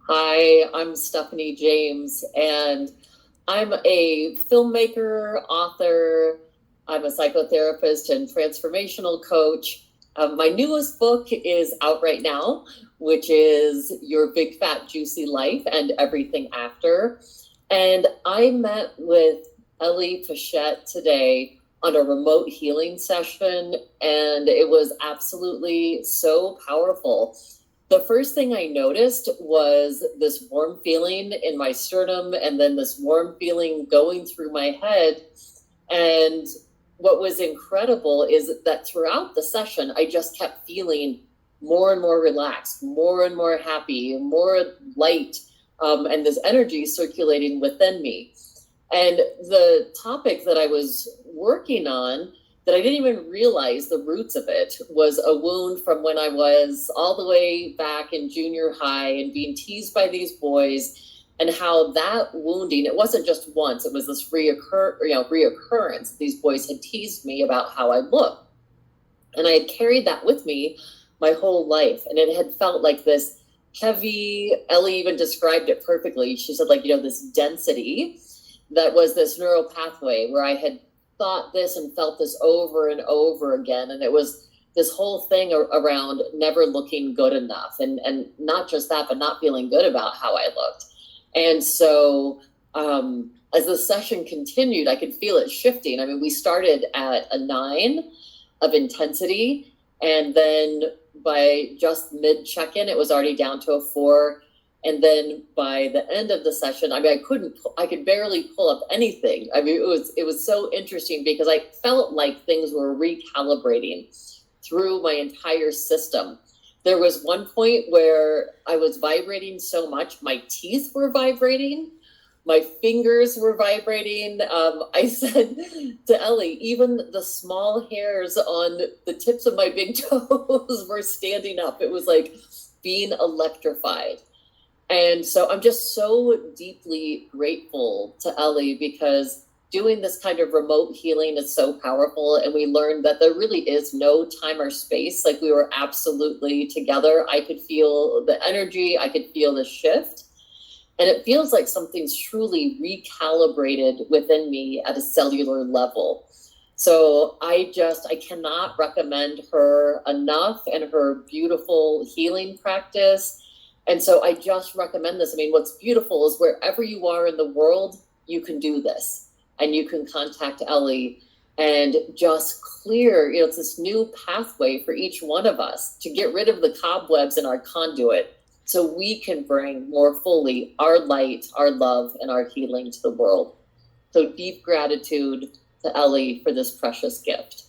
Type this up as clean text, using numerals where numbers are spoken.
Hi, I'm Stephanie James, and I'm a filmmaker, author. I'm a psychotherapist and transformational coach. My newest book is out right now, which is Your Big Fat Juicy Life and Everything After. And I met with Ellie Pechet today on a remote healing session, and it was absolutely so powerful. The first thing I noticed was this warm feeling in my sternum and then this warm feeling going through my head. And what was incredible is that throughout the session, I just kept feeling more and more relaxed, more and more happy, more light, and this energy circulating within me. And the topic that I was working on that I didn't even realize the roots of it was a wound from when I was all the way back in junior high and being teased by these boys, and how that wounding, it wasn't just once, it was this reoccurrence. These boys had teased me about how I looked. And I had carried that with me my whole life. And it had felt like this heavy, Ellie even described it perfectly. She said, like, this density that was this neural pathway where I had thought this and felt this over and over again. And it was this whole thing around never looking good enough. And not just that, but not feeling good about how I looked. And so as the session continued, I could feel it shifting. I mean, we started at a 9 of intensity. And then by just mid check-in, it was already down to a 4. And then by the end of the session, I mean, I could barely pull up anything. I mean, it was so interesting because I felt like things were recalibrating through my entire system. There was one point where I was vibrating so much, my teeth were vibrating, my fingers were vibrating. I said to Ellie, even the small hairs on the tips of my big toes were standing up. It was like being electrified. And so I'm just so deeply grateful to Ellie because doing this kind of remote healing is so powerful. And we learned that there really is no time or space. Like, we were absolutely together. I could feel the energy. I could feel the shift. And it feels like something's truly recalibrated within me at a cellular level. So I cannot recommend her enough and her beautiful healing practice. And so I just recommend this. I mean, what's beautiful is wherever you are in the world, you can do this, and you can contact Ellie and just clear, it's this new pathway for each one of us to get rid of the cobwebs in our conduit so we can bring more fully our light, our love, and our healing to the world. So deep gratitude to Ellie for this precious gift.